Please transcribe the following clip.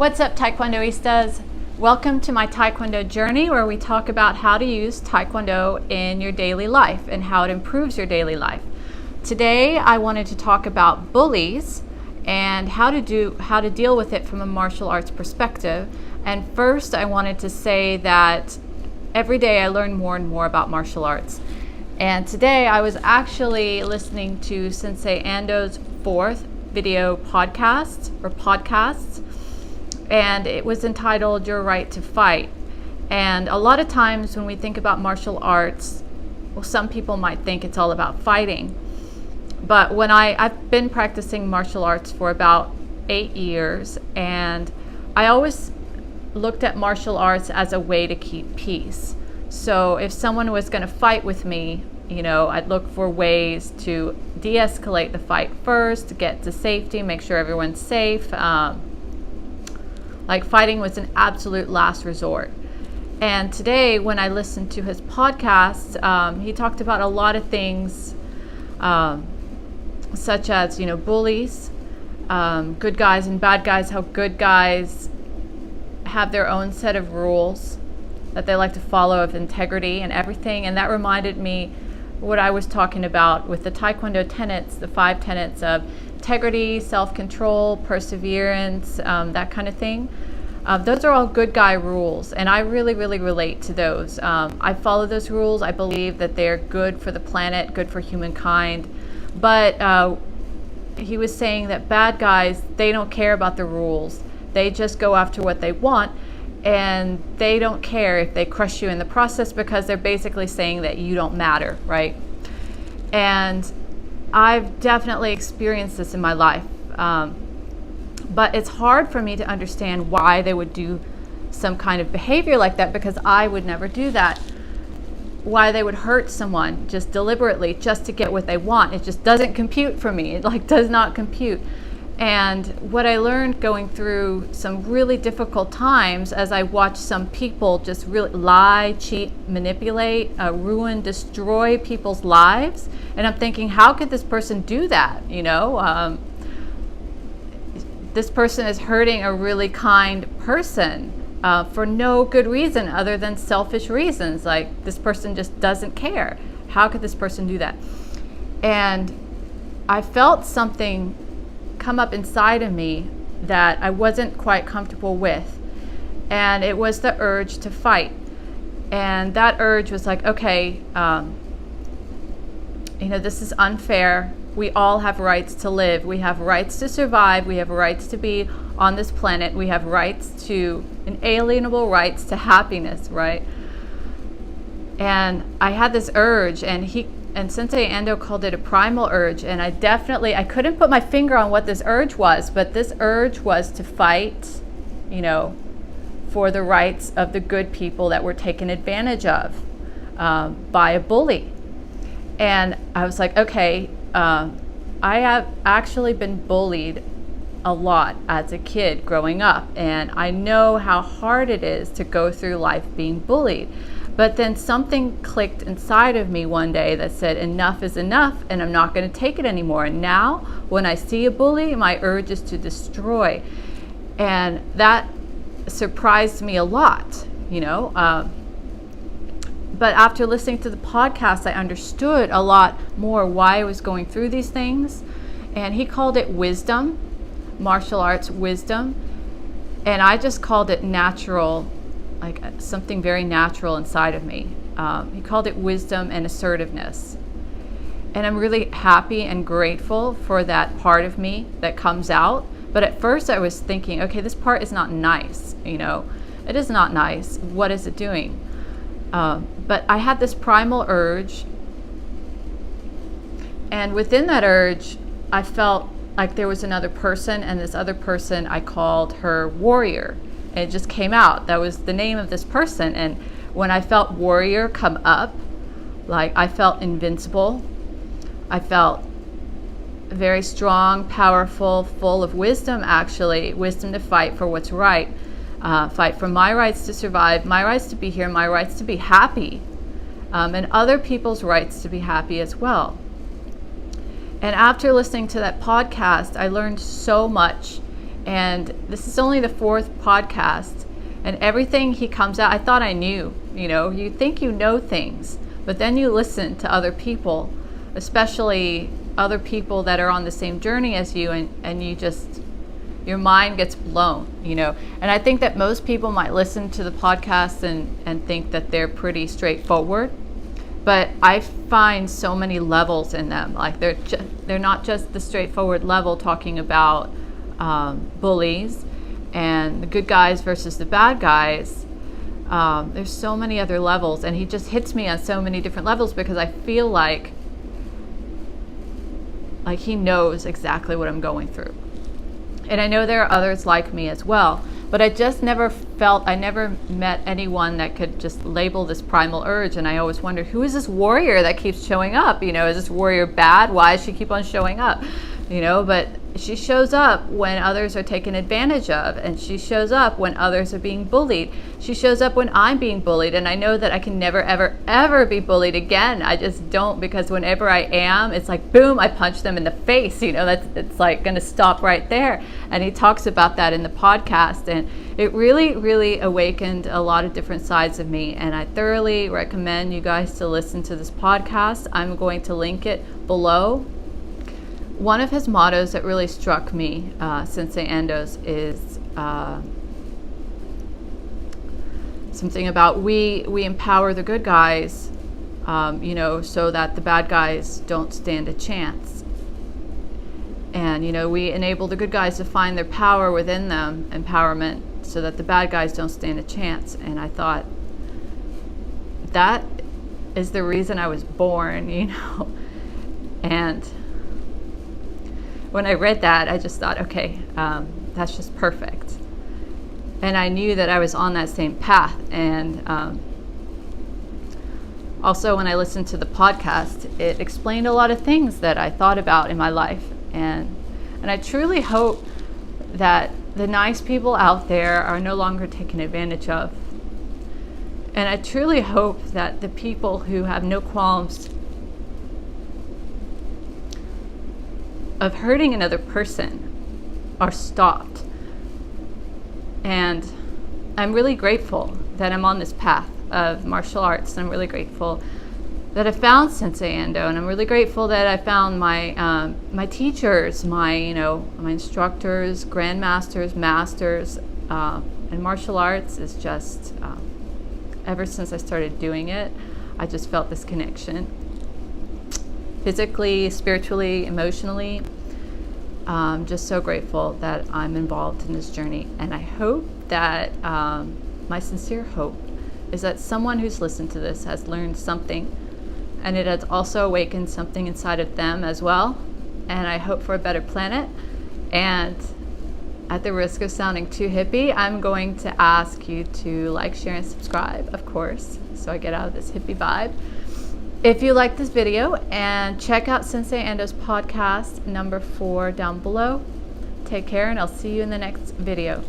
What's up, Taekwondoistas? Welcome to my Taekwondo journey, where we talk about how to use Taekwondo in your daily life and how it improves your daily life. Today, I wanted to talk about bullies and how to deal with it from a martial arts perspective. And first, I wanted to say that every day I learn more and more about martial arts. And today I was actually listening to Sensei Ando's fourth video podcasts, and it was entitled Your Right to Fight. And a lot of times when we think about martial arts, well, some people might think it's all about fighting. But when I've been practicing martial arts for about 8 years, and I always looked at martial arts as a way to keep peace. So if someone was going to fight with me, I'd look for ways to de-escalate the fight first, to get to safety, make sure everyone's safe. Like fighting was an absolute last resort. And today, when I listened to his podcast, he talked about a lot of things, such as, bullies, good guys and bad guys, how good guys have their own set of rules that they like to follow of integrity and everything. And that reminded me what I was talking about with the Taekwondo tenets, the 5 tenets of integrity, self-control, perseverance, that kind of thing. Those are all good guy rules, and I really, really relate to those. I follow those rules. I believe that they're good for the planet, good for humankind. But he was saying that bad guys, they don't care about the rules. They just go after what they want, and they don't care if they crush you in the process, because they're basically saying that you don't matter, right? And I've definitely experienced this in my life. But it's hard for me to understand why they would do some kind of behavior like that, because I would never do that. Why they would hurt someone just deliberately just to get what they want. It just doesn't compute for me. It does not compute. And what I learned going through some really difficult times, as I watched some people just really lie, cheat, manipulate, ruin, destroy people's lives. And I'm thinking, how could this person do that? This person is hurting a really kind person for no good reason other than selfish reasons. Like, this person just doesn't care. How could this person do that? And I felt something come up inside of me that I wasn't quite comfortable with. And it was the urge to fight. And that urge was like, okay, this is unfair. We all have rights to live. We have rights to survive. We have rights to be on this planet. We have rights to inalienable rights to happiness, right? And I had this urge, and Sensei Ando called it a primal urge. And I couldn't put my finger on what this urge was, but this urge was to fight, for the rights of the good people that were taken advantage of by a bully. And I was like, okay, I have actually been bullied a lot as a kid growing up, and I know how hard it is to go through life being bullied. But then something clicked inside of me one day that said, enough is enough, and I'm not going to take it anymore. And now, when I see a bully, my urge is to destroy. And that surprised me a lot, But after listening to the podcast, I understood a lot more why I was going through these things. And he called it wisdom, martial arts wisdom. And I just called it natural, like something very natural inside of me. He called it wisdom and assertiveness. And I'm really happy and grateful for that part of me that comes out. But at first I was thinking, okay, this part is not nice, It is not nice. What is it doing? But I had this primal urge, and within that urge, I felt like there was another person, and this other person, I called her warrior, and it just came out. That was the name of this person. And when I felt warrior come up, I felt invincible. I felt very strong, powerful, full of wisdom, actually, wisdom to fight for what's right. Fight for my rights to survive, my rights to be here, my rights to be happy, and other people's rights to be happy as well. And after listening to that podcast, I learned so much. And this is only the 4th podcast, and everything he comes out, I thought I knew. You think you know things, but then you listen to other people, especially other people that are on the same journey as you, and your mind gets blown, And I think that most people might listen to the podcast and think that they're pretty straightforward, but I find so many levels in them. Like they're not just the straightforward level talking about bullies and the good guys versus the bad guys. There's so many other levels, and he just hits me on so many different levels because I feel like he knows exactly what I'm going through. And I know there are others like me as well, but I never met anyone that could just label this primal urge. And I always wondered, who is this warrior that keeps showing up? Is this warrior bad? Why does she keep on showing up? But she shows up when others are taken advantage of, and she shows up when others are being bullied. She shows up when I'm being bullied, and I know that I can never, ever, ever be bullied again. I just don't, because whenever I am, it's like, boom, I punch them in the face. It's like going to stop right there. And he talks about that in the podcast, and it really, really awakened a lot of different sides of me, and I thoroughly recommend you guys to listen to this podcast. I'm going to link it below. One of his mottos that really struck me, Sensei Ando's, is something about we empower the good guys, so that the bad guys don't stand a chance. And, we enable the good guys to find their power within them, empowerment, so that the bad guys don't stand a chance. And I thought, that is the reason I was born, And when I read that, I just thought, okay, that's just perfect. And I knew that I was on that same path. And also, when I listened to the podcast, it explained a lot of things that I thought about in my life. And I truly hope that the nice people out there are no longer taken advantage of. And I truly hope that the people who have no qualms of hurting another person are stopped. And I'm really grateful that I'm on this path of martial arts. I'm really grateful that I found Sensei Ando, and I'm really grateful that I found my my teachers, my instructors, grandmasters, masters, and martial arts is just ever since I started doing it, I just felt this connection. Physically, spiritually, emotionally. Just so grateful that I'm involved in this journey. And I hope that, my sincere hope is that someone who's listened to this has learned something, and it has also awakened something inside of them as well. And I hope for a better planet. And at the risk of sounding too hippie, I'm going to ask you to like, share, and subscribe, of course, so I get out of this hippie vibe. If you like this video, and check out Sensei Ando's podcast number 4 down below. Take care, and I'll see you in the next video.